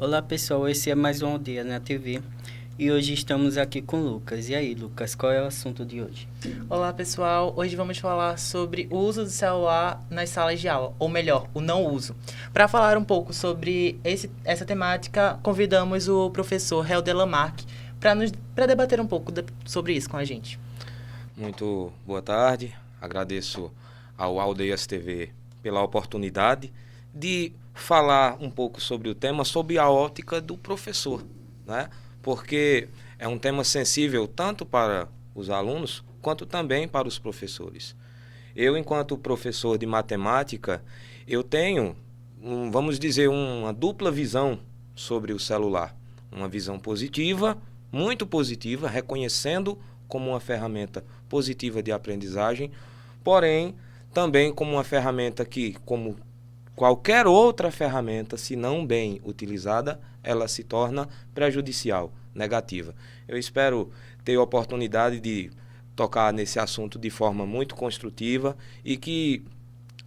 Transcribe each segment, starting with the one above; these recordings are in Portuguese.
Olá pessoal, esse é mais um Aldeia na TV e hoje estamos aqui com o Lucas. E aí, Lucas, qual é o assunto de hoje? Olá pessoal, hoje vamos falar sobre o uso do celular nas salas de aula, ou melhor, o não uso. Para falar um pouco sobre essa temática, convidamos o professor Helder Lamarck para debater um pouco sobre isso com a gente. Muito boa tarde, agradeço ao Aldeias TV pela oportunidade de falar um pouco sobre o tema, sob a ótica do professor, né? Porque é um tema sensível tanto para os alunos quanto também para os professores. Eu, enquanto professor de matemática, eu tenho, vamos dizer, uma dupla visão sobre o celular. Uma visão positiva, muito positiva, reconhecendo como uma ferramenta positiva de aprendizagem, porém, também como uma ferramenta que, como qualquer outra ferramenta, se não bem utilizada, ela se torna prejudicial, negativa. Eu espero ter a oportunidade de tocar nesse assunto de forma muito construtiva e que,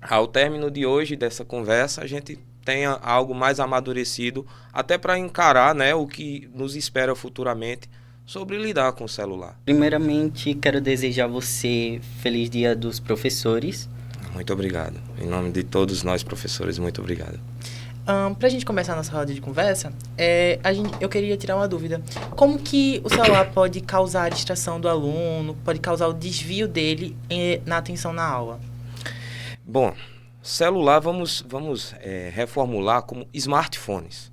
ao término de hoje, dessa conversa, a gente tenha algo mais amadurecido, até para encarar, né, o que nos espera futuramente sobre lidar com o celular. Primeiramente, quero desejar a você feliz Dia dos Professores. Muito obrigado. Em nome de todos nós, professores, muito obrigado. Para a gente começar a nossa roda de conversa, eu queria tirar uma dúvida. Como que o celular pode causar a distração do aluno, pode causar o desvio dele na atenção na aula? Bom, celular vamos reformular como smartphones.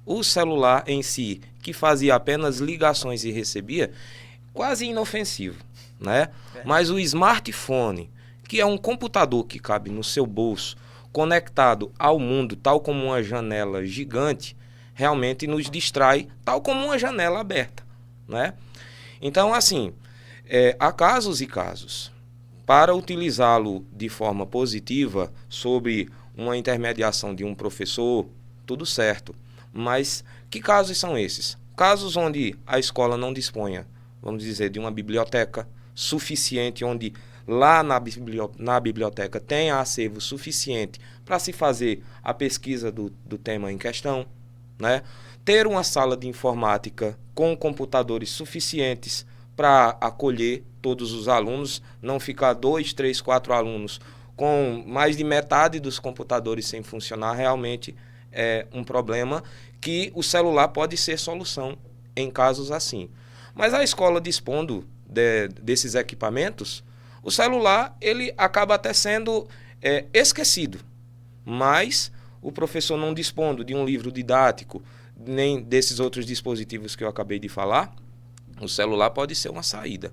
O celular em si, que fazia apenas ligações e recebia, quase inofensivo, né? Mas o smartphone, que é um computador que cabe no seu bolso, conectado ao mundo, tal como uma janela gigante, realmente nos distrai, tal como uma janela aberta, né? Então, assim, há casos e casos. Para utilizá-lo de forma positiva, sob uma intermediação de um professor, tudo certo. Mas que casos são esses? Casos onde a escola não disponha, vamos dizer, de uma biblioteca suficiente, onde lá na biblioteca tenha acervo suficiente para se fazer a pesquisa do tema em questão, né? Ter uma sala de informática com computadores suficientes para acolher todos os alunos, não ficar 2, 3, 4 alunos com mais de metade dos computadores sem funcionar, realmente é um problema que o celular pode ser solução em casos assim. Mas a escola dispondo desses equipamentos, o celular ele acaba até sendo esquecido, mas o professor não dispondo de um livro didático, nem desses outros dispositivos que eu acabei de falar, o celular pode ser uma saída.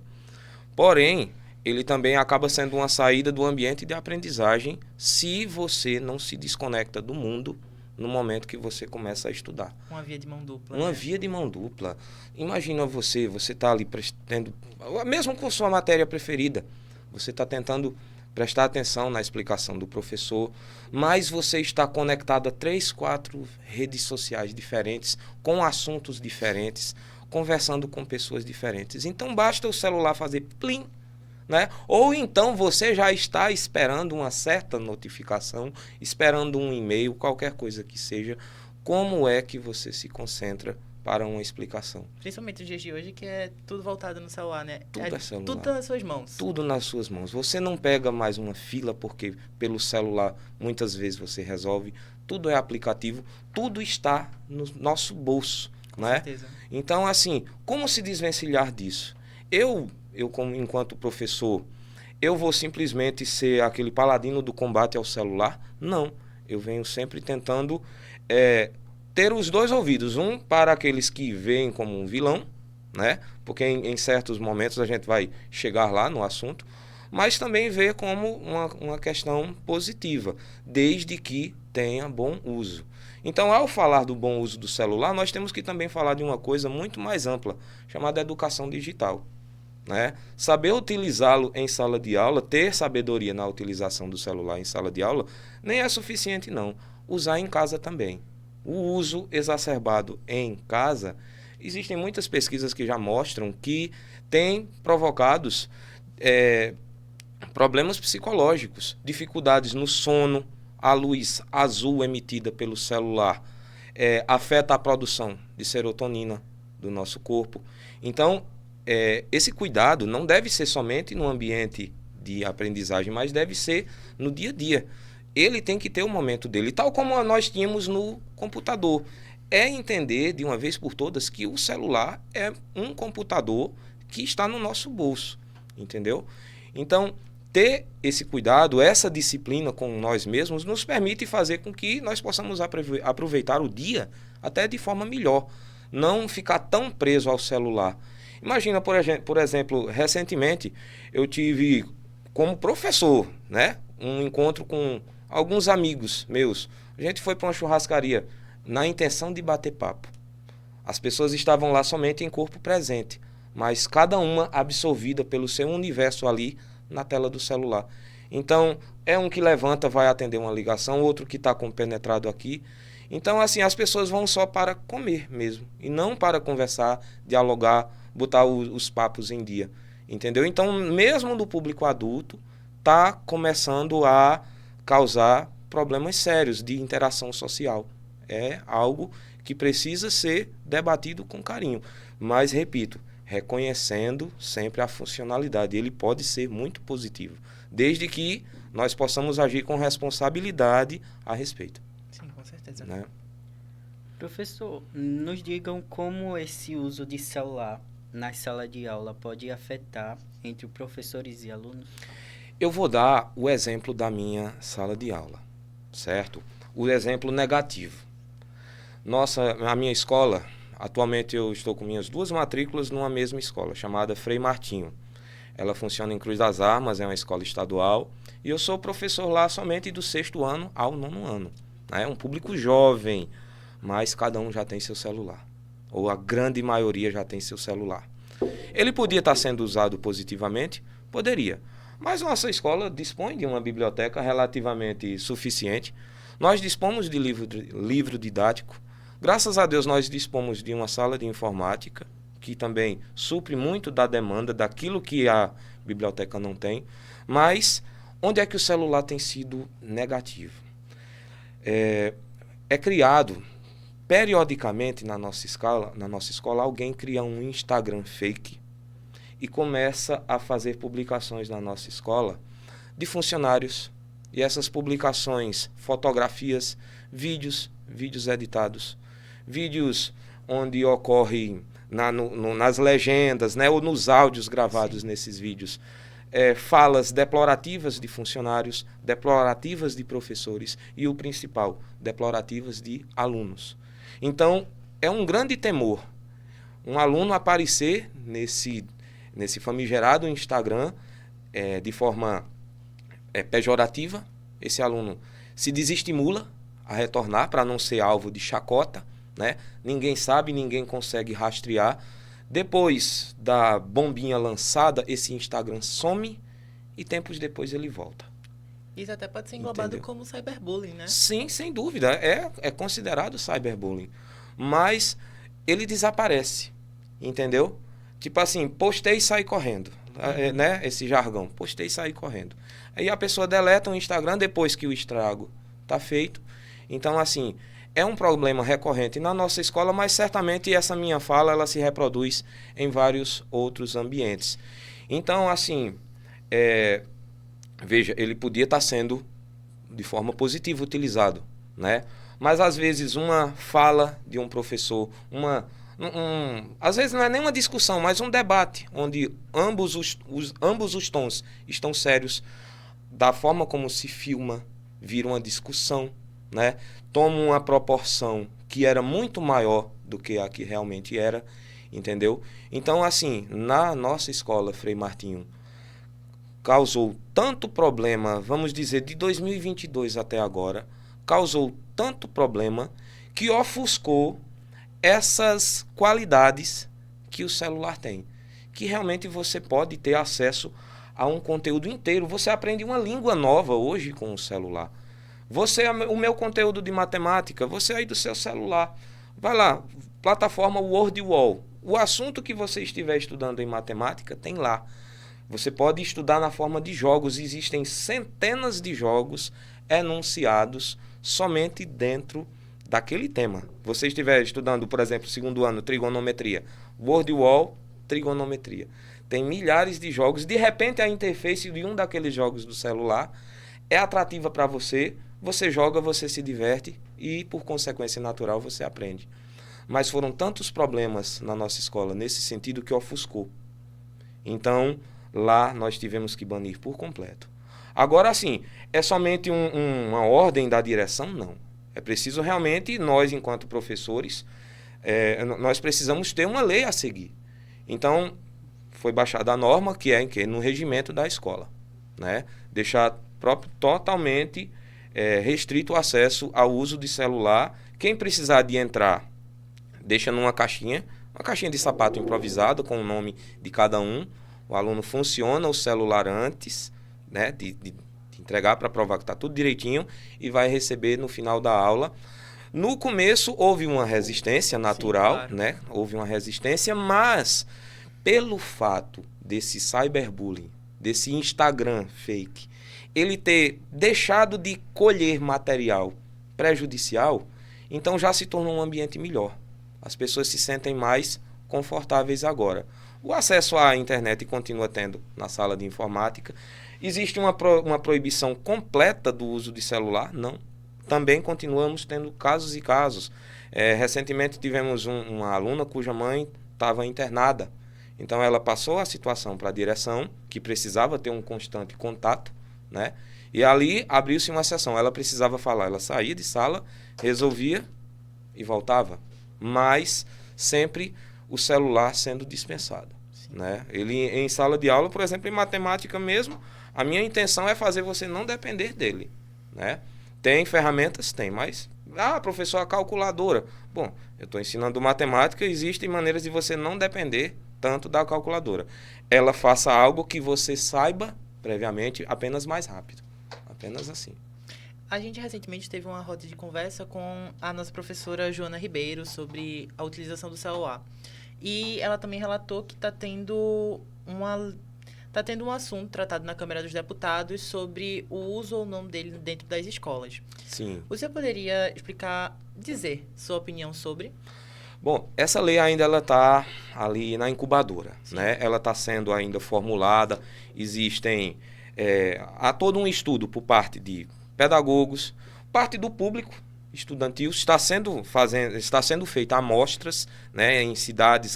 Porém, ele também acaba sendo uma saída do ambiente de aprendizagem se você não se desconecta do mundo no momento que você começa a estudar. Uma via de mão dupla. Uma via de mão dupla. Imagina você está ali prestando, mesmo com sua matéria preferida, você está tentando prestar atenção na explicação do professor, mas você está conectado a 3, 4 redes sociais diferentes, com assuntos diferentes, conversando com pessoas diferentes. Então basta o celular fazer plim, né? Ou então você já está esperando uma certa notificação, esperando um e-mail, qualquer coisa que seja. Como é que você se concentra para uma explicação? Principalmente nos dias de hoje, que é tudo voltado no celular, né? Tudo é celular. Tudo nas suas mãos. Tudo nas suas mãos. Você não pega mais uma fila, porque pelo celular muitas vezes você resolve. Tudo é aplicativo, tudo está no nosso bolso, Com né? certeza. Então, assim, como se desvencilhar disso? Eu como enquanto professor, eu vou simplesmente ser aquele paladino do combate ao celular? Não. Eu venho sempre tentando ter os dois ouvidos. Um para aqueles que veem como um vilão, né? Porque em certos momentos a gente vai chegar lá no assunto, mas também ver como uma questão positiva, desde que tenha bom uso. Então, ao falar do bom uso do celular, nós temos que também falar de uma coisa muito mais ampla, chamada educação digital, né? Saber utilizá-lo em sala de aula, ter sabedoria na utilização do celular em sala de aula, nem é suficiente não. Usar em casa também. O uso exacerbado em casa, existem muitas pesquisas que já mostram que tem provocados problemas psicológicos, dificuldades no sono, a luz azul emitida pelo celular afeta a produção de serotonina do nosso corpo. Então, esse cuidado não deve ser somente no ambiente de aprendizagem, mas deve ser no dia a dia. Ele tem que ter o momento dele, tal como nós tínhamos no computador. É entender de uma vez por todas que o celular é um computador que está no nosso bolso, entendeu? Então, ter esse cuidado, essa disciplina com nós mesmos, nos permite fazer com que nós possamos aproveitar o dia até de forma melhor. Não ficar tão preso ao celular. Imagina, por exemplo, recentemente eu tive como professor, né, um encontro com alguns amigos meus. A gente foi para uma churrascaria na intenção de bater papo. As pessoas estavam lá somente em corpo presente, mas cada uma absorvida pelo seu universo ali na tela do celular. Então, é um que levanta, vai atender uma ligação, outro que está compenetrado aqui. Então, assim, as pessoas vão só para comer mesmo, e não para conversar, dialogar, botar os papos em dia, entendeu? Então, mesmo no público adulto, está começando a causar problemas sérios de interação social. É algo que precisa ser debatido com carinho. Mas, repito, reconhecendo sempre a funcionalidade. Ele pode ser muito positivo, desde que nós possamos agir com responsabilidade a respeito. Sim, com certeza. Né? Professor, nos digam como esse uso de celular na sala de aula pode afetar entre professores e alunos? Eu vou dar o exemplo da minha sala de aula, certo? O exemplo negativo. A minha escola, atualmente eu estou com minhas 2 matrículas numa mesma escola, chamada Frei Martinho. Ela funciona em Cruz das Armas, é uma escola estadual, e eu sou professor lá somente do 6º ano ao 9º ano. É um público jovem, mas cada um já tem seu celular, ou a grande maioria já tem seu celular. Ele podia estar sendo usado positivamente? Poderia. Mas nossa escola dispõe de uma biblioteca relativamente suficiente. Nós dispomos de livro didático. Graças a Deus nós dispomos de uma sala de informática, que também supre muito da demanda daquilo que a biblioteca não tem. Mas onde é que o celular tem sido negativo? É criado, periodicamente na nossa escola, alguém cria um Instagram fake e começa a fazer publicações na nossa escola de funcionários. E essas publicações, fotografias, vídeos editados, vídeos onde ocorre nas legendas, né, ou nos áudios gravados nesses vídeos, falas deplorativas de funcionários, deplorativas de professores e o principal, deplorativas de alunos. Então, é um grande temor um aluno aparecer nesse famigerado Instagram de forma pejorativa. Esse aluno se desestimula a retornar para não ser alvo de chacota, né? Ninguém sabe, ninguém consegue rastrear. Depois da bombinha lançada, esse Instagram some e tempos depois ele volta. Isso até pode ser englobado como cyberbullying, né? Sim, sem dúvida. É considerado cyberbullying. Mas ele desaparece, entendeu? Tipo assim, postei e saí correndo. Né? Esse jargão, postei e saí correndo. Aí a pessoa deleta o Instagram depois que o estrago está feito. Então, assim, é um problema recorrente na nossa escola, mas certamente essa minha fala ela se reproduz em vários outros ambientes. Então, assim, veja, ele podia estar sendo de forma positiva utilizado, né? Mas às vezes uma fala de um professor, às vezes não é nem uma discussão, mas um debate, onde ambos os tons estão sérios, da forma como se filma, vira uma discussão, né? Toma uma proporção que era muito maior do que a que realmente era, entendeu? Então, assim, na nossa escola Frei Martinho, causou tanto problema, vamos dizer, de 2022 até agora, causou tanto problema que ofuscou essas qualidades que o celular tem. Que realmente você pode ter acesso a um conteúdo inteiro. Você aprende uma língua nova hoje com o celular. O meu conteúdo de matemática, você aí do seu celular. Vai lá, plataforma WordWall. O assunto que você estiver estudando em matemática tem lá. Você pode estudar na forma de jogos. Existem centenas de jogos enunciados somente dentro daquele tema. Você estiver estudando, por exemplo, segundo ano, trigonometria, Word Wall, trigonometria. Tem milhares de jogos. De repente, a interface de um daqueles jogos do celular é atrativa para você. Você joga, você se diverte e, por consequência natural, você aprende. Mas foram tantos problemas na nossa escola nesse sentido que ofuscou. Então, lá nós tivemos que banir por completo. Agora, sim, é somente uma ordem da direção? Não. É preciso realmente, nós, enquanto professores, nós precisamos ter uma lei a seguir. Então, foi baixada a norma que é no regimento da escola, né? Deixar totalmente restrito o acesso ao uso de celular. Quem precisar de entrar, deixa numa caixinha, uma caixinha de sapato improvisada com o nome de cada um. O aluno funciona o celular antes, né, de entregar para provar que está tudo direitinho e vai receber no final da aula. No começo houve uma resistência natural, sim, claro, né? Houve uma resistência, mas pelo fato desse cyberbullying, desse Instagram fake, ele ter deixado de colher material prejudicial, então já se tornou um ambiente melhor. As pessoas se sentem mais confortáveis agora. O acesso à internet continua tendo na sala de informática. Existe uma proibição completa do uso de celular? Não. Também continuamos tendo casos e casos. Recentemente tivemos uma aluna cuja mãe estava internada. Então ela passou a situação para a direção, que precisava ter um constante contato, né? E ali abriu-se uma sessão. Ela precisava falar. Ela saía de sala, resolvia e voltava. Mas sempre o celular sendo dispensado, né? Ele, em sala de aula, por exemplo, em matemática mesmo, a minha intenção é fazer você não depender dele, né? Tem ferramentas? Tem, mas... professor, a calculadora. Bom, eu estou ensinando matemática, existem maneiras de você não depender tanto da calculadora. Ela faça algo que você saiba previamente, apenas mais rápido. Apenas assim. A gente recentemente teve uma roda de conversa com a nossa professora Joana Ribeiro sobre a utilização do celular. E ela também relatou que está tendo um assunto tratado na Câmara dos Deputados sobre o uso ou não dele dentro das escolas. Sim. Você poderia dizer sua opinião sobre? Bom, essa lei ainda ela está ali na incubadora, né? Ela está sendo ainda formulada. Há todo um estudo por parte de pedagogos, parte do público estudantil, está sendo feita amostras, né, em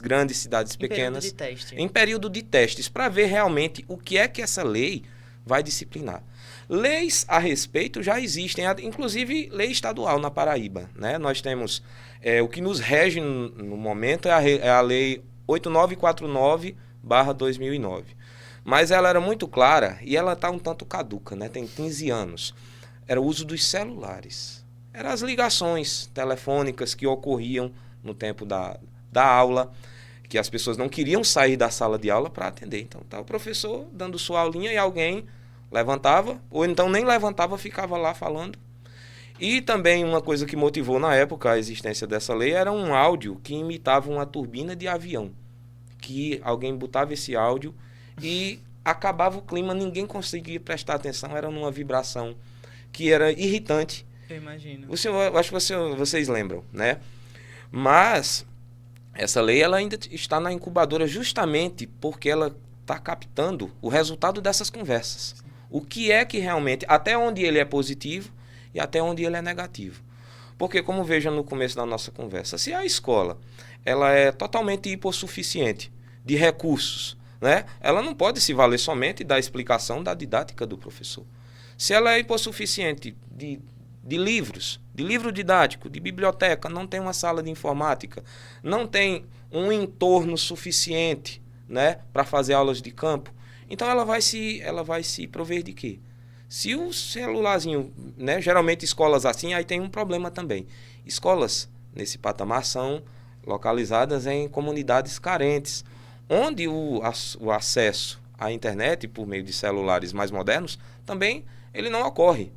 grandes cidades pequenas, em período de testes, para ver realmente o que é que essa lei vai disciplinar. Leis a respeito já existem, inclusive lei estadual na Paraíba, né? Nós temos, o que nos rege no momento é a lei 8949/2009. Mas ela era muito clara e ela está um tanto caduca, né? Tem 15 anos. Era o uso dos celulares. Eram as ligações telefônicas que ocorriam no tempo da aula, que as pessoas não queriam sair da sala de aula para atender. Então, tá o professor dando sua aulinha e alguém levantava, ou então nem levantava, ficava lá falando. E também uma coisa que motivou na época a existência dessa lei era um áudio que imitava uma turbina de avião, que alguém botava esse áudio e acabava o clima, ninguém conseguia prestar atenção, era numa vibração que era irritante. Eu imagino. Eu acho que vocês lembram, né? Mas essa lei ela ainda está na incubadora justamente porque ela está captando o resultado dessas conversas. Sim. O que é que realmente, até onde ele é positivo e até onde ele é negativo. Porque, como veja no começo da nossa conversa, se a escola ela é totalmente hipossuficiente de recursos, né? Ela não pode se valer somente da explicação da didática do professor. Se ela é hipossuficiente de livros, de livro didático, de biblioteca, não tem uma sala de informática, não tem um entorno suficiente, né, para fazer aulas de campo, então ela vai se prover de quê? Se o celularzinho, né, geralmente escolas assim, aí tem um problema também. Escolas nesse patamar são localizadas em comunidades carentes, onde o acesso à internet por meio de celulares mais modernos também ele não ocorre.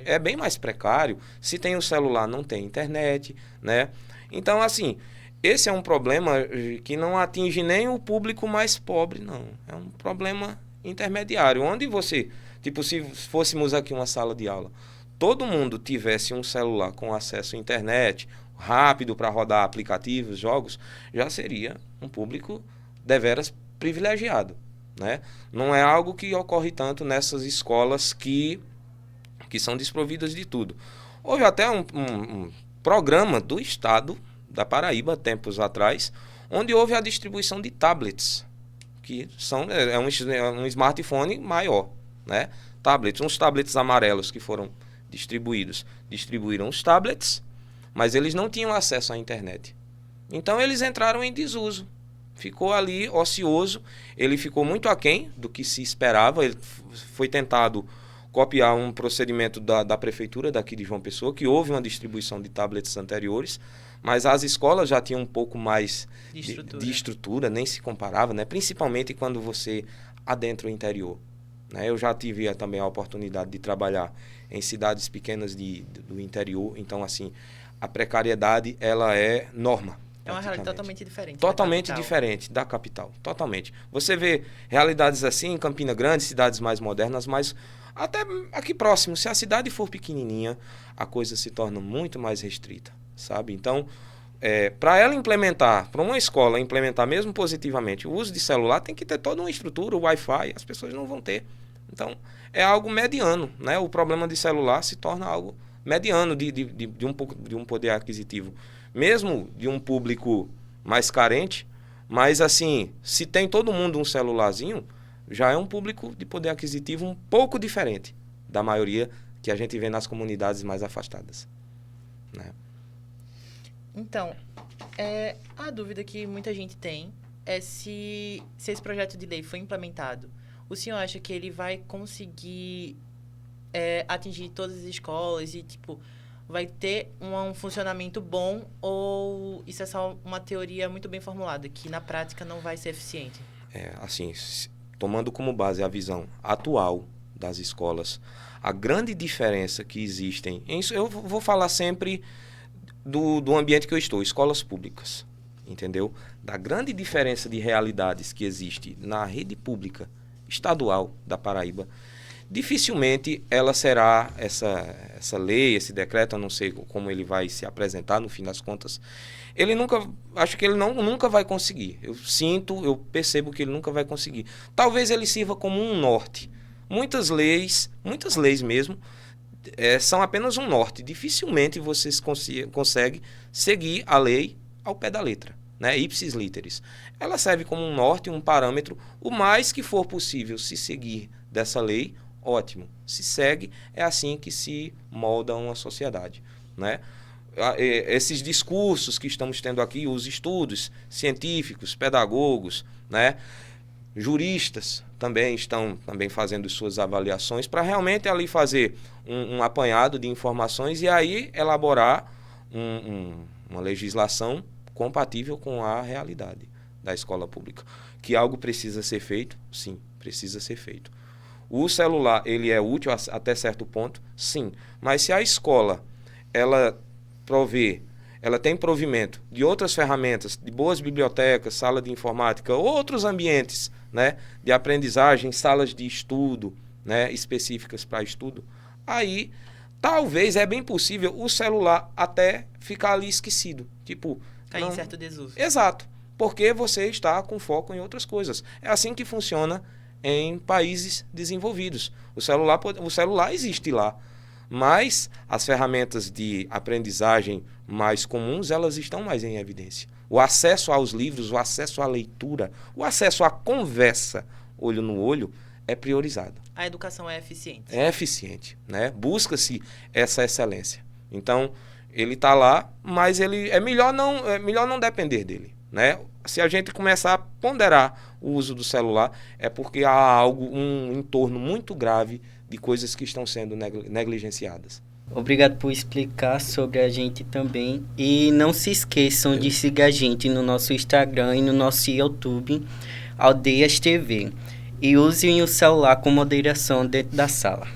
É bem mais precário. Se tem o celular, não tem internet, né? Então, assim, esse é um problema que não atinge nem o público mais pobre, não. É um problema intermediário, onde você, tipo, se fôssemos aqui uma sala de aula, todo mundo tivesse um celular com acesso à internet, rápido para rodar aplicativos, jogos, já seria um público deveras privilegiado, né? Não é algo que ocorre tanto nessas escolas que são desprovidas de tudo. Houve até um programa do Estado da Paraíba, tempos atrás, onde houve a distribuição de tablets, que um smartphone maior, né? Tablets, uns tablets amarelos que foram distribuíram os tablets, mas eles não tinham acesso à internet. Então eles entraram em desuso. Ficou ali ocioso, ele ficou muito aquém do que se esperava. Ele foi tentado copiar um procedimento da prefeitura daqui de João Pessoa, que houve uma distribuição de tablets anteriores, mas as escolas já tinham um pouco mais de estrutura, nem se comparava, né? Principalmente quando você adentra o interior. Né? Eu já tive também a oportunidade de trabalhar em cidades pequenas do interior, então assim, a precariedade ela é norma. É uma realidade totalmente diferente. Totalmente diferente da capital, totalmente. Você vê realidades assim em Campina Grande, cidades mais modernas, mas até aqui próximo, se a cidade for pequenininha, a coisa se torna muito mais restrita, sabe? Então, para ela implementar, para uma escola implementar mesmo positivamente o uso de celular, tem que ter toda uma estrutura, o Wi-Fi, as pessoas não vão ter. Então, é algo mediano, né? O problema de celular se torna algo mediano de um poder aquisitivo, mesmo de um público mais carente, mas assim, se tem todo mundo um celularzinho, já é um público de poder aquisitivo um pouco diferente da maioria que a gente vê nas comunidades mais afastadas, né? Então, a dúvida que muita gente tem é se esse projeto de lei for implementado, o senhor acha que ele vai conseguir atingir todas as escolas e, tipo, vai ter um funcionamento bom, ou isso é só uma teoria muito bem formulada, que na prática não vai ser eficiente? Assim, tomando como base a visão atual das escolas, a grande diferença que existem, eu vou falar sempre do ambiente que eu estou, escolas públicas, entendeu? Da grande diferença de realidades que existe na rede pública estadual da Paraíba, dificilmente ela será, essa lei, esse decreto, eu não sei como ele vai se apresentar no fim das contas, acho que ele nunca vai conseguir. Eu percebo que ele nunca vai conseguir. Talvez ele sirva como um norte. Muitas leis mesmo, são apenas um norte. Dificilmente vocês conseguem seguir a lei ao pé da letra, né? Ipsis literis. Ela serve como um norte, um parâmetro. O mais que for possível se seguir dessa lei, ótimo. Se segue, é assim que se molda uma sociedade, né? Esses discursos que estamos tendo aqui, os estudos científicos, pedagogos, né? Juristas também estão fazendo suas avaliações para realmente ali fazer um apanhado de informações e aí elaborar uma legislação compatível com a realidade da escola pública. Que algo precisa ser feito? Sim, precisa ser feito. O celular, ele é útil até certo ponto? Sim. Mas se a escola, ela tem provimento de outras ferramentas, de boas bibliotecas, sala de informática, outros ambientes, né, de aprendizagem, salas de estudo, né, específicas para estudo, aí talvez é bem possível o celular até ficar ali esquecido. Tipo, cair em certo desuso. Exato, porque você está com foco em outras coisas. É assim que funciona em países desenvolvidos. O celular existe lá, mas as ferramentas de aprendizagem mais comuns, elas estão mais em evidência. O acesso aos livros, o acesso à leitura, o acesso à conversa, olho no olho, é priorizado. A educação é eficiente. É eficiente, né? Busca-se essa excelência. Então, ele está lá, mas é melhor não depender dele, né? Se a gente começar a ponderar o uso do celular, é porque há um entorno muito grave de coisas que estão sendo negligenciadas. Obrigado por explicar sobre a gente também. E não se esqueçam de seguir a gente no nosso Instagram e no nosso YouTube, Aldeias TV. E usem o celular com moderação dentro da sala.